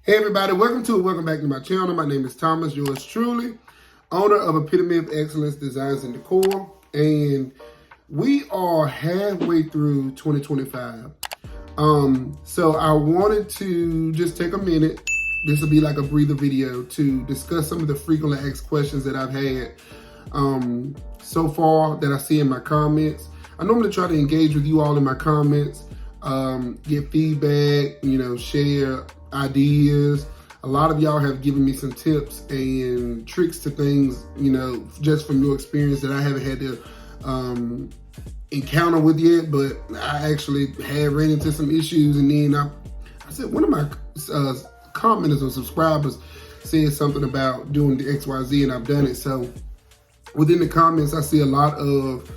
Hey everybody, welcome back to my channel. My name is Thomas, yours truly, owner of Epitome of Excellence Designs and Decor. And we are halfway through 2025. So I wanted to just take a minute. This will be like a breather video to discuss some of the frequently asked questions that I've had so far that I see in my comments. I normally try to engage with you all in my comments, get feedback, share ideas. A lot of y'all have given me some tips and tricks to things, just from your experience that I haven't had to encounter with yet, but I actually have ran into some issues. And then I said, one of my commenters or subscribers said something about doing the XYZ, and I've done it. So within the comments, I see a lot of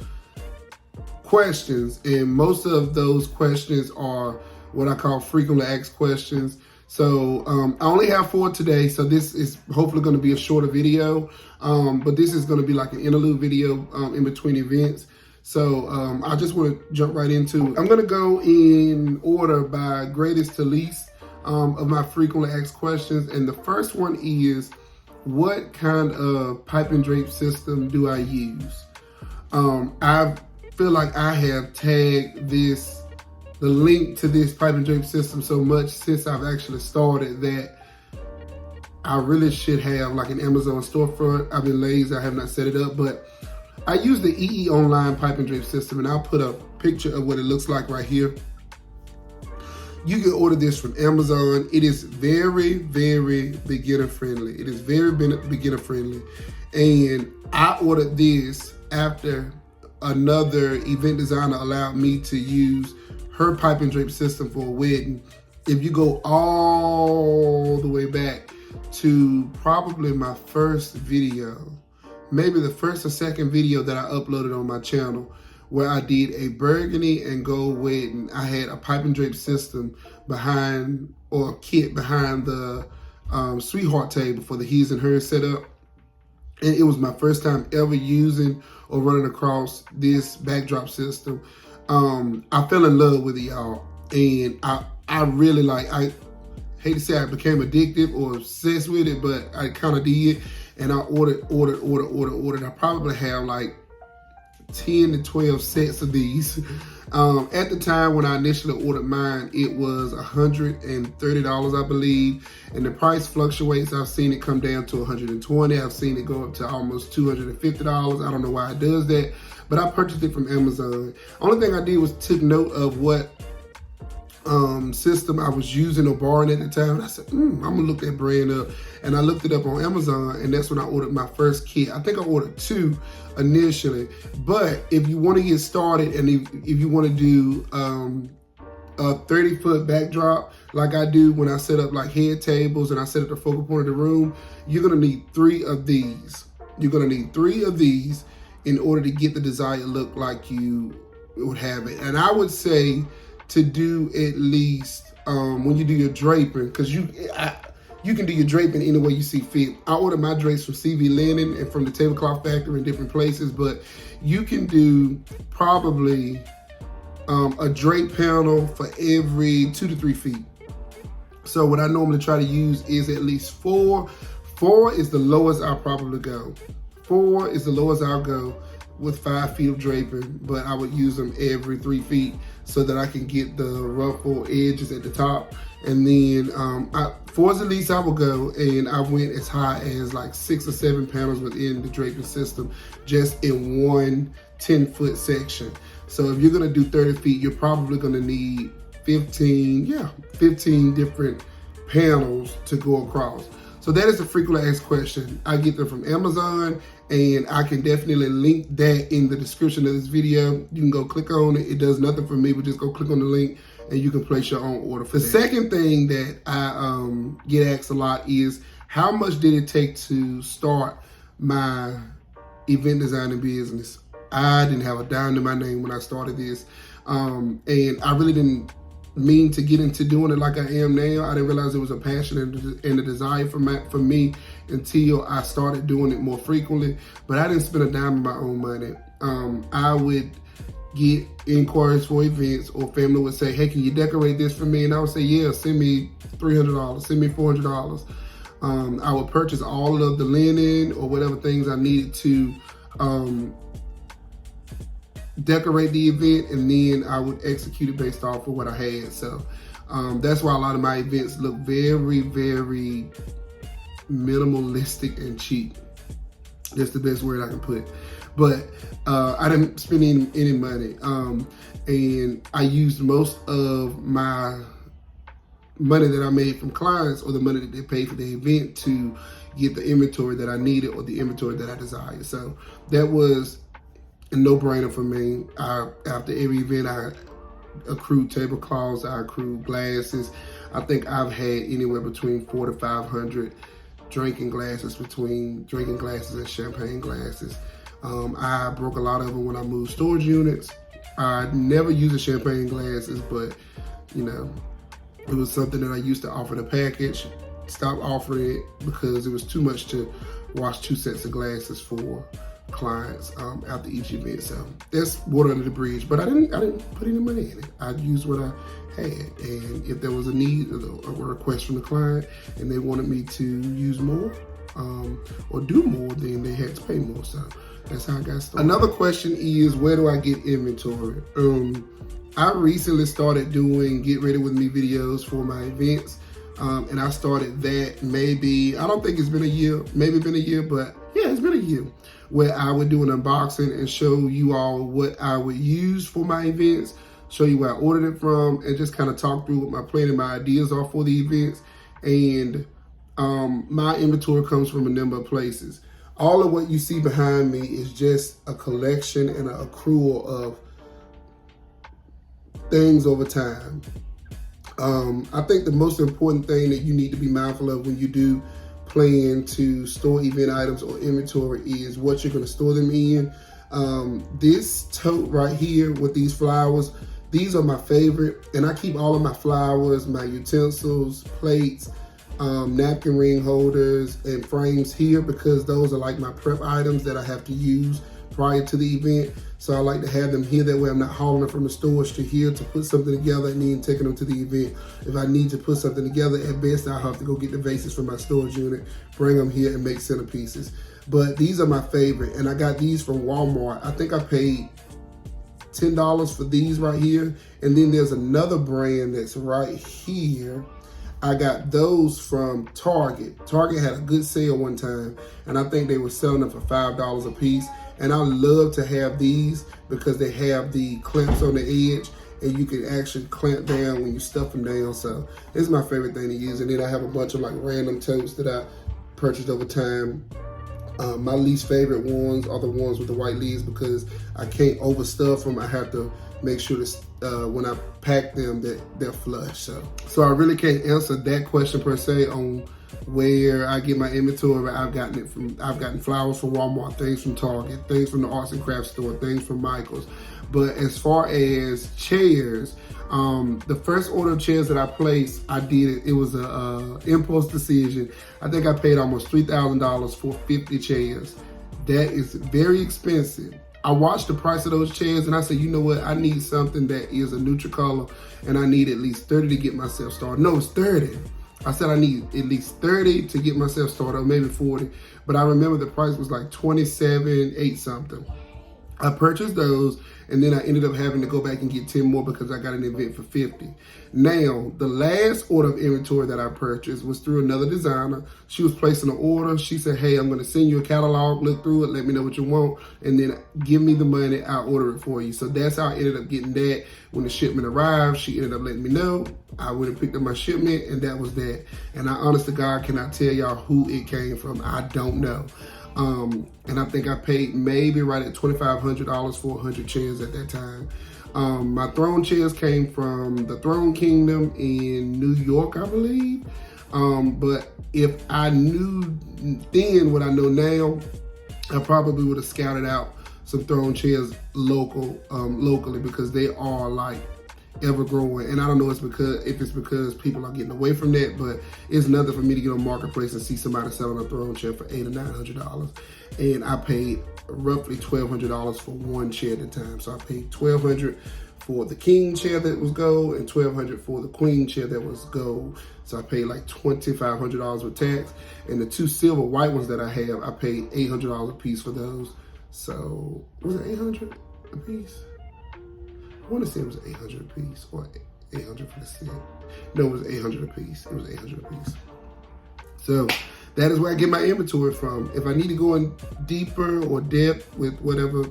questions, and most of those questions are what I call frequently asked questions. So I only have 4 today, so this is hopefully going to be a shorter video, but this is going to be like an interlude video in between events. So I just want to jump right into it. I'm going to go in order by greatest to least of my frequently asked questions, and the first one is, what kind of pipe and drape system do I use? I feel like I have tagged the link to this pipe and drape system so much since I've actually started that I really should have like an Amazon storefront. I've been lazy, I have not set it up, but I use the EE Online pipe and drape system, and I'll put a picture of what it looks like right here. You can order this from Amazon. It is very, very beginner friendly. It is very beginner friendly. And I ordered this after another event designer allowed me to use her pipe and drape system for a wedding. If you go all the way back to probably my first video, maybe the first or second video that I uploaded on my channel, where I did a burgundy and gold wedding, I had a pipe and drape system behind, or a kit behind the sweetheart table for the his and hers setup. And it was my first time ever using or running across this backdrop system. I fell in love with it, y'all. And I really I hate to say I became addicted or obsessed with it, but I kind of did. And I ordered. I probably have like 10 to 12 sets of these. At the time when I initially ordered mine, it was $130, I believe, and the price fluctuates. I've seen it come down to $120. I've seen it go up to almost $250. I don't know why it does that, but I purchased it from Amazon. Only thing I did was took note of what system I was using or borrowing at the time. And I said, I'm gonna look that brand up, and I looked it up on Amazon, and that's when I ordered my first kit. I think I ordered 2 initially, but if you want to get started, and if you want to do a 30-foot backdrop like I do when I set up like head tables and I set up the focal point of the room, you're gonna need 3 of these. You're gonna need 3 of these in order to get the desired look like you would have it. And I would say to do at least when you do your draping, because you can do your draping any way you see fit. I ordered my drapes from CV Linen and from the Tablecloth Factory in different places, but you can do probably a drape panel for every 2 to 3 feet. So what I normally try to use is at least 4. 4 is the lowest I'll probably go. 4 is the lowest I'll go with 5 feet of draping, but I would use them every 3 feet so that I can get the ruffle edges at the top. And then 4 is the least I will go, and I went as high as like 6 or 7 panels within the draping system, just in one 10-foot section. So if you're gonna do 30 feet, you're probably gonna need 15 different panels to go across. So that is a frequently asked question. I get them from Amazon, and I can definitely link that in the description of this video. You can go click on it. It does nothing for me, but just go click on the link and you can place your own order. The second thing that I get asked a lot is, how much did it take to start my event designing business? I didn't have a dime to my name when I started this. And I really didn't mean to get into doing it like I am now. I didn't realize it was a passion and a desire for me until I started doing it more frequently. But I didn't spend a dime of my own money. I would get inquiries for events, or family would say, hey, can you decorate this for me? And I would say, yeah, send me $300, send me $400. I would purchase all of the linen or whatever things I needed to decorate the event, and then I would execute it based off of what I had. So that's why a lot of my events look very, very minimalistic and cheap. That's the best word I can put. But I didn't spend any money. And I used most of my money that I made from clients, or the money that they paid for the event, to get the inventory that I needed, or the inventory that I desired. So that was a no-brainer for me. After every event, I accrued tablecloths, I accrued glasses. I think I've had anywhere between 400 to 500 drinking glasses, between drinking glasses and champagne glasses. I broke a lot of them when I moved storage units. I never used the champagne glasses, but you know, it was something that I used to offer the package. Stopped offering it because it was too much to wash 2 sets of glasses for clients after each event. So that's water under the bridge. But I didn't put any money in it. I used what I had, and if there was a need or a request from the client and they wanted me to use more or do more, then they had to pay more. So that's how I got started. Another question is, where do I get inventory? I recently started doing get ready with me videos for my events. And I started that maybe, I don't think it's been a year, maybe been a year, but yeah, it's been a year, where I would do an unboxing and show you all what I would use for my events, show you where I ordered it from, and just kind of talk through what my plan and my ideas are for the events. And my inventory comes from a number of places. All of what you see behind me is just a collection and an accrual of things over time. I think the most important thing that you need to be mindful of when you do plan to store event items or inventory is what you're going to store them in. This tote right here with these flowers, these are my favorite, and I keep all of my flowers, my utensils, plates, napkin ring holders, and frames here because those are like my prep items that I have to use prior to the event. So I like to have them here, that way I'm not hauling them from the storage to here to put something together and then taking them to the event. If I need to put something together, at best I'll have to go get the vases from my storage unit, bring them here and make centerpieces. But these are my favorite, and I got these from Walmart. I think I paid $10 for these right here. And then there's another brand that's right here. I got those from Target. Target had a good sale one time, and I think they were selling them for $5 a piece. And I love to have these because they have the clamps on the edge, and you can actually clamp down when you stuff them down. So it's my favorite thing to use. And then I have a bunch of like random totes that I purchased over time. My least favorite ones are the ones with the white lids because I can't overstuff them. I have to make sure that when I pack them that they're flush. So I really can't answer that question per se on where I get my inventory. I've gotten flowers from Walmart, things from Target, things from the arts and crafts store, things from Michael's. But as far as chairs, the first order of chairs that I placed, it was a impulse decision. I think I paid almost $3,000 for 50 chairs. That is very expensive. I watched the price of those chairs and I said, you know what? I need something that is a neutral color, and I need at least 30 to get myself started. No, it's 30. I said I need at least 30 to get myself started, or maybe 40. But I remember the price was like 27, 8 something. I purchased those, and then I ended up having to go back and get 10 more because I got an event for 50. Now, the last order of inventory that I purchased was through another designer. She was placing an order. She said, hey, I'm gonna send you a catalog, look through it, let me know what you want, and then give me the money, I'll order it for you. So that's how I ended up getting that. When the shipment arrived, she ended up letting me know. I went and picked up my shipment, and that was that. And I honest to God cannot tell y'all who it came from. I don't know. And I think I paid maybe right at $2,500 for 100 chairs at that time. My throne chairs came from the Throne Kingdom in New York, I believe. But if I knew then what I know now, I probably would have scouted out some throne chairs locally because they are like ever growing. And I don't know if it's because people are getting away from that, but it's nothing for me to get on Marketplace and see somebody selling a throne chair for $800 or $900. And I paid roughly $1,200 for one chair at a time. So I paid $1,200 for the king chair that was gold and $1,200 for the queen chair that was gold. So I paid like $2,500 with tax. And the two silver white ones that I have, I paid $800 a piece for those. So was it $800 a piece? I want to say it was $800 a piece or $800 for the set. No, it was $800 a piece. It was $800 a piece. So that is where I get my inventory from. If I need to go in deeper or depth with whatever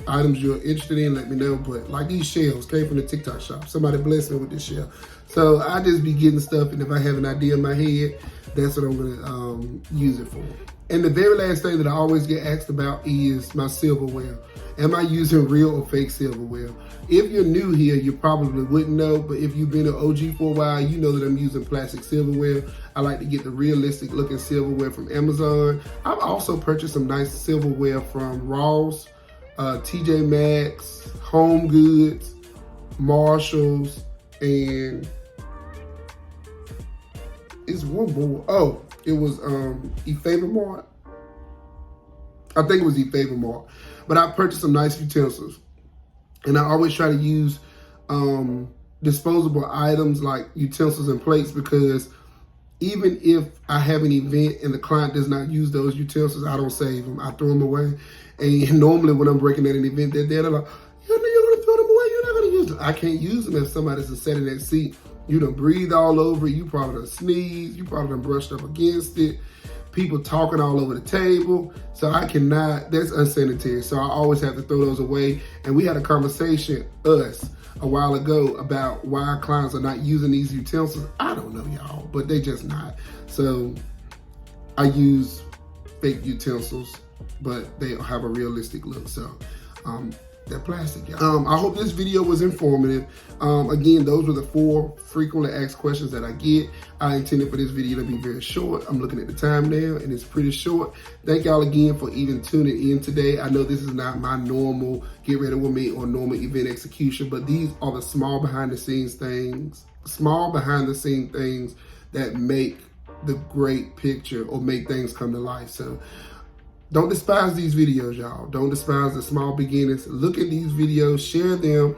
items you're interested in, let me know. But like these shells came from the TikTok shop. Somebody blessed me with this shell. So I just be getting stuff, and if I have an idea in my head, that's what I'm gonna use it for. And the very last thing that I always get asked about is my silverware. Am I using real or fake silverware? If you're new here, you probably wouldn't know, but if you've been an OG for a while, you know that I'm using plastic silverware. I like to get the realistic looking silverware from Amazon. I've also purchased some nice silverware from Ross, TJ Maxx, Home Goods, Marshalls, and it's one more. Oh, it was EOEDesigns. I think it was EOEDesigns. But I purchased some nice utensils. And I always try to use disposable items like utensils and plates, because even if I have an event and the client does not use those utensils, I don't save them. I throw them away. And normally when I'm breaking at an event, they're like, you're going to throw them away? You're not going to use them. I can't use them if somebody's sitting in that seat. You done breathe all over it. You probably done sneeze. You probably done brushed up against it. People talking all over the table. So I cannot, that's unsanitary. So I always have to throw those away. And we had a conversation, a while ago, about why our clients are not using these utensils. I don't know, y'all, but they just not. So I use fake utensils, but they have a realistic look. So they're plastic, y'all. I hope this video was informative. Again, those were the 4 frequently asked questions that I get. I intended for this video to be very short. I'm looking at the time now, and it's pretty short. Thank y'all again for even tuning in today. I know this is not my normal get ready with me or normal event execution, but these are the small behind the scenes things that make the great picture or make things come to life. So don't despise these videos, y'all. Don't despise the small beginnings. Look at these videos, share them,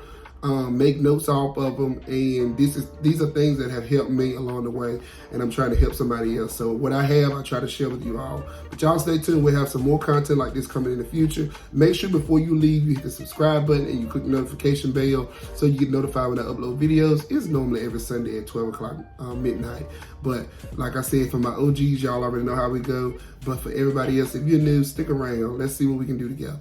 make notes off of them, and these are things that have helped me along the way, and I'm trying to help somebody else. So what I have, I try to share with you all. But y'all stay tuned. We'll have some more content like this coming in the future. Make sure before you leave, you hit the subscribe button and you click the notification bell so you get notified when I upload videos. It's normally every Sunday at 12 o'clock midnight. But like I said, for my OGs, y'all already know how we go. But for everybody else, if you're new, stick around. Let's see what we can do together.